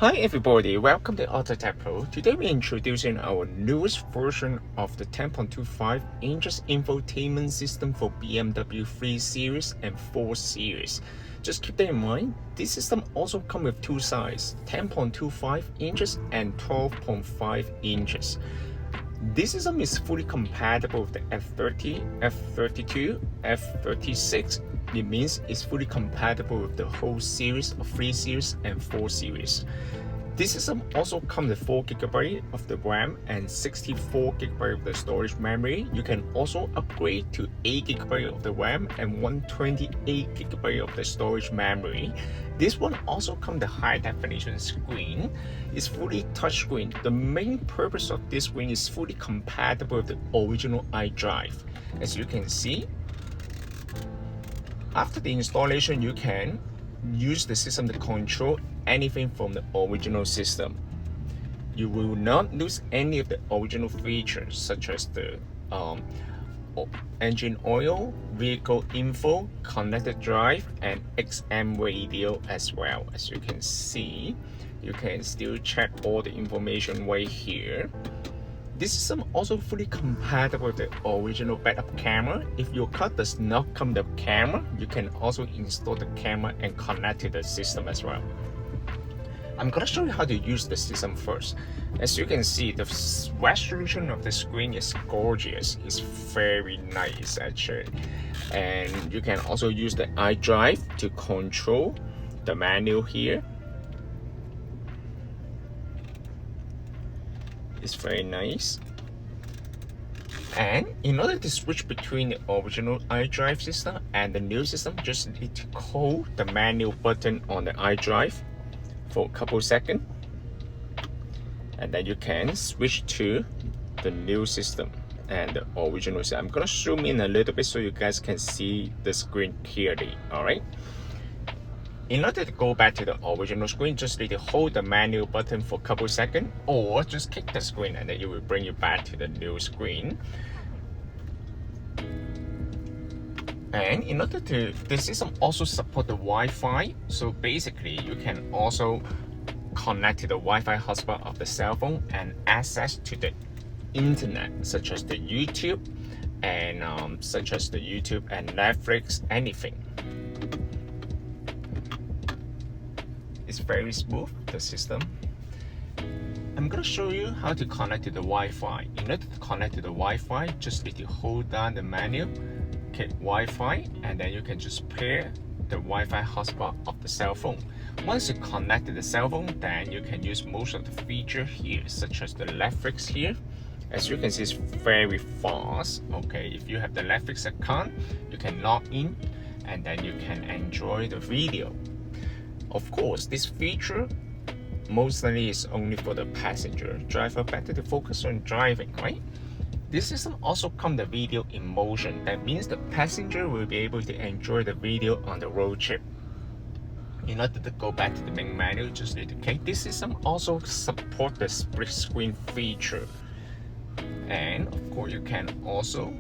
Hi everybody, welcome to AutoTecPro. Today we're introducing our newest version of the 10.25 inches infotainment system for BMW 3 Series and 4 Series. Just keep that in mind, this system also comes with two sizes, 10.25 inches and 12.5 inches. This system is fully compatible with the F30, F32, F36. It means it's fully compatible with the whole series of 3 Series and 4 Series. This system also comes with 4GB of the RAM and 64GB of the storage memory. You can also upgrade to 8GB of the RAM and 128GB of the storage memory. This one also comes with a high definition screen. It's fully touchscreen. The main purpose of this screen is fully compatible with the original iDrive. As you can see, after the installation, you can use the system to control anything from the original system. You will not lose any of the original features such as the engine oil, vehicle info, connected drive, and XM radio as well. As you can see, you can still check all the information right here. This system also fully compatible with the original backup camera. If your car does not come with a camera, you can also install the camera and connect to the system as well. I'm gonna show you how to use the system first. As you can see, the resolution of the screen is gorgeous. It's very nice actually. And you can also use the iDrive to control the manual here. It's very nice. And in order to switch between the original iDrive system and the new system, just need to hold the manual button on the iDrive for a couple seconds, and then you can switch to the new system and the original system. I'm gonna zoom in a little bit so you guys can see the screen clearly. All right. In order to go back to the original screen, just need to hold the manual button for a couple seconds, or just kick the screen and then it will bring you back to the new screen. And in order to, the system also support the Wi-Fi, so basically you can also connect to the Wi-Fi hotspot of the cell phone and access to the internet, such as the YouTube and Netflix, anything. It's very smooth, the system. I'm gonna show you how to connect to the Wi-Fi. In order to connect to the Wi-Fi, just need to hold down the menu, click Wi-Fi, and then you can just pair the Wi-Fi hotspot of the cell phone. Once you connect to the cell phone, then you can use most of the features here, such as the Netflix here. As you can see, it's very fast. Okay, if you have the Netflix account, you can log in and then you can enjoy the video. Of course, this feature mostly is only for the passenger. Driver better to focus on driving, right? This system also comes with video in motion. That means the passenger will be able to enjoy the video on the road trip. In order to go back to the main menu, just need to click. This system also supports the split screen feature. And of course, you can also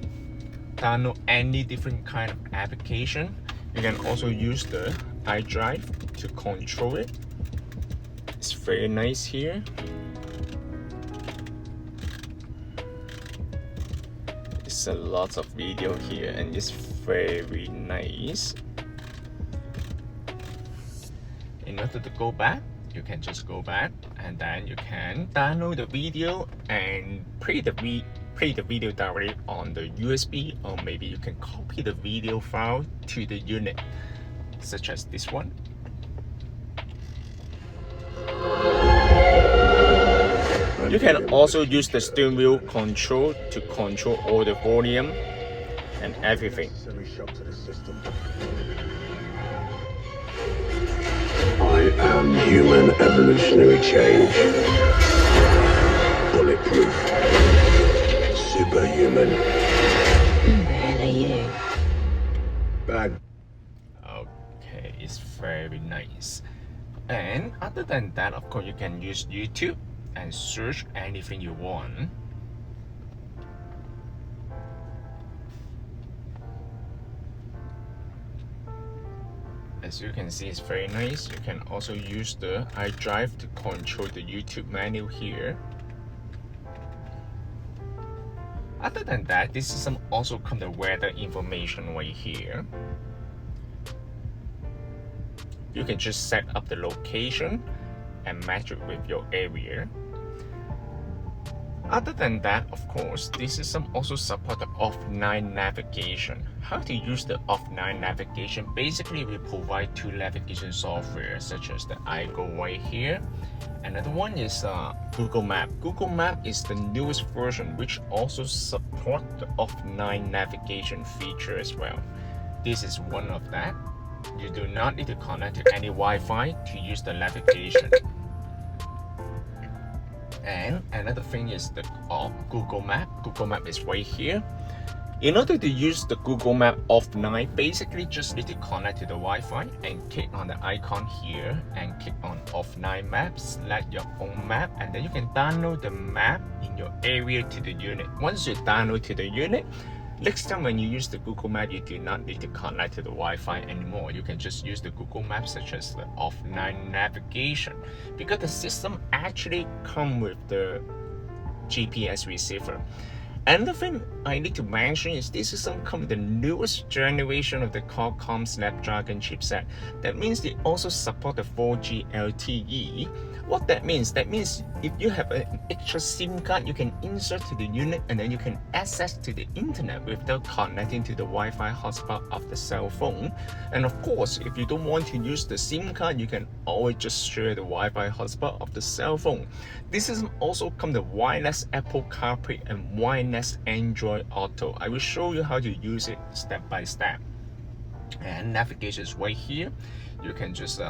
download any different kind of application. You can also use the iDrive to control it. It's very nice here. It's a lot of video here and it's very nice. In order to go back, you can just go back and then you can download the video and play the video directly on the USB, or maybe you can copy the video file to the unit, such as this one. You can also use the steering wheel control to control all the volume and everything. I am human evolutionary change. Bulletproof. Superhuman. Who the hell are you? Bad. Okay, it's very nice. And other than that, of course, you can use YouTube and search anything you want. As you can see, it's very nice. You can also use the iDrive to control the YouTube menu here. Other than that, this system also comes with weather information right here. You can just set up the location and match it with your area. Other than that, of course, this system also supports the offline navigation. How to use the offline navigation? Basically, we provide two navigation software such as the iGo right here. Another one is Google Map. Google Map is the newest version which also supports the offline navigation feature as well. This is one of that. You do not need to connect to any Wi-Fi to use the navigation. And another thing is the Google Map. Google Map is right here. In order to use the Google Map offline, basically just need to connect to the Wi-Fi and click on the icon here and click on offline maps, select your own map, and then you can download the map in your area to the unit. Once you download to the unit, next time when you use the Google Map, you do not need to connect to the Wi-Fi anymore. You can just use the Google Maps such as the offline navigation, because the system actually comes with the GPS receiver. Another thing I need to mention is this system comes with the newest generation of the Qualcomm Snapdragon chipset. That means they also support the 4G LTE. What that means? That means if you have an extra SIM card, you can insert to the unit and then you can access to the internet without connecting to the Wi-Fi hotspot of the cell phone. And of course, if you don't want to use the SIM card, you can always just share the Wi-Fi hotspot of the cell phone. This system also comes with wireless Apple CarPlay and wireless Android Auto. I will show you how to use it step by step. And navigation is right here. You can just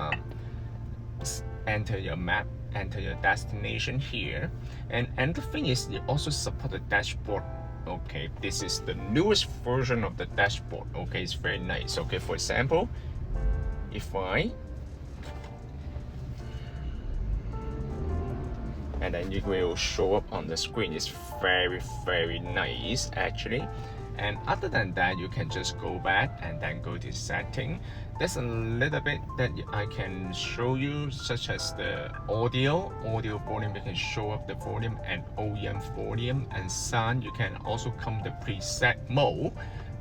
enter your map, enter your destination here. And the thing is, you also support the dashboard. Okay, this is the newest version of the dashboard. Okay, it's very nice. Okay, for example, if I and then it will show up on the screen. It's very nice actually. And other than that, you can just go back and then go to setting. There's a little bit that I can show you, such as the audio volume. You can show up the volume and OEM volume, and sound. You can also come the preset mode.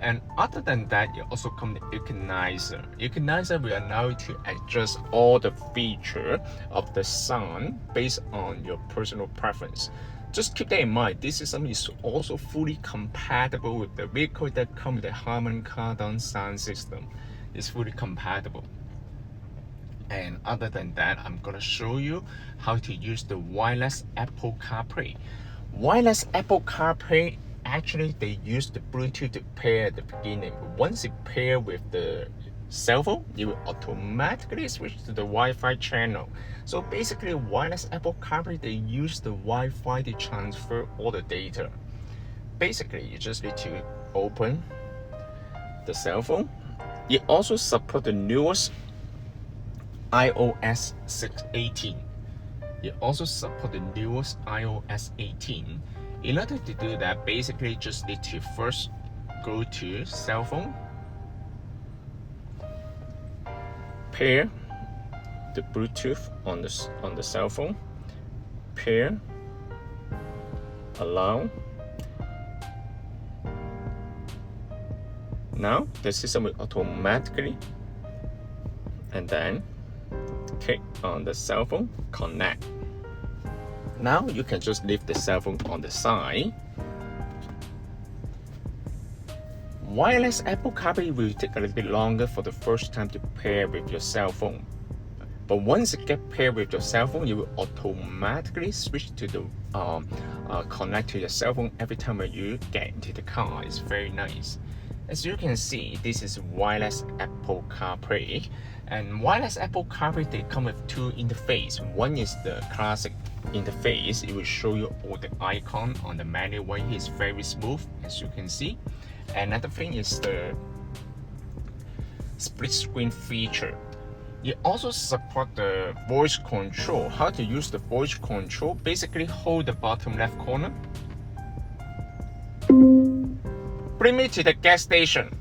And other than that, you also come the equalizer. Equalizer will allow you to adjust all the feature of the sound based on your personal preference. Just keep that in mind, this system is also fully compatible with the vehicle that comes with the Harman Kardon sound system. It's fully compatible. And other than that, I'm gonna show you how to use the wireless Apple CarPlay. Wireless Apple CarPlay, actually they use the Bluetooth to pair at the beginning. Once it pair with the cell phone, it will automatically switch to the Wi-Fi channel. So basically, wireless Apple CarPlay, they use the Wi-Fi to transfer all the data. Basically, you just need to open the cell phone. It also supports the newest iOS 6.18. It also supports the newest iOS 18. In order to do that, basically just need to first go to cell phone, pair the Bluetooth on the cell phone, pair, allow. Now the system will automatically, and then click on the cell phone, connect. Now you can just leave the cell phone on the side. Wireless Apple CarPlay will take a little bit longer for the first time to pair with your cell phone. But once it gets paired with your cell phone, you will automatically switch to the connect to your cell phone every time when you get into the car. It's very nice. As you can see, this is wireless Apple CarPlay. And wireless Apple CarPlay, they come with two interfaces. One is the classic interface. It will show you all the icon on the menu right here. It's very smooth, as you can see. Another thing is the split screen feature. You also support the voice control. How to use the voice control? Basically, hold the bottom left corner. Bring me to the gas station.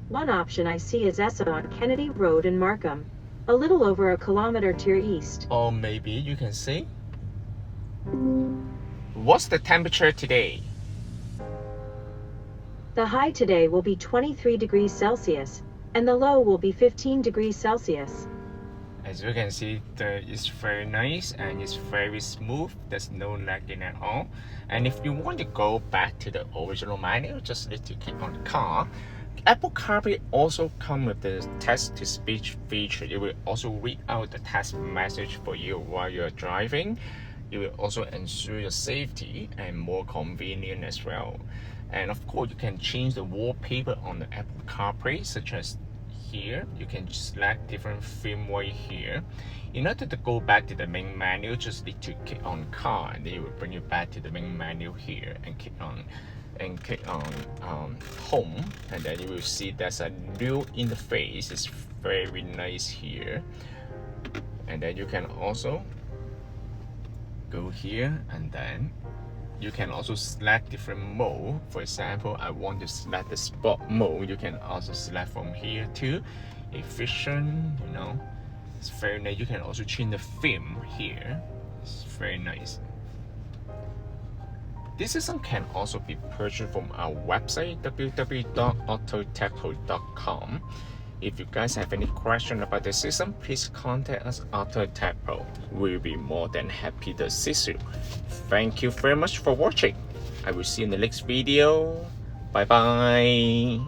One option I see is ESA on Kennedy Road in Markham, a little over a kilometer to your east. Or maybe you can see. What's the temperature today? The high today will be 23 degrees Celsius, and the low will be 15 degrees Celsius. As you can see, it's very nice and it's very smooth. There's no lagging at all. And if you want to go back to the original menu, just need to click on car. Apple CarPlay also comes with the text-to-speech feature. It will also read out the text message for you while you're driving. It will also ensure your safety and more convenient as well. And of course, you can change the wallpaper on the Apple CarPlay, such as here. You can select different theme right here. In order to go back to the main menu, just need to click on car, and it will bring you back to the main menu here, and click on home, and then you will see there's a new interface. It's very nice here. And then you can also go here, and then you can also select different mode. For example, I want to select the sport mode. You can also select from here too. Efficient, you know, it's very nice. You can also change the theme here. It's very nice. This system can also be purchased from our website www.AutoTecPro.com. If you guys have any question about the system, please contact us AutoTecPro. We'll be more than happy to assist you. Thank you very much for watching. I will see you in the next video. Bye bye.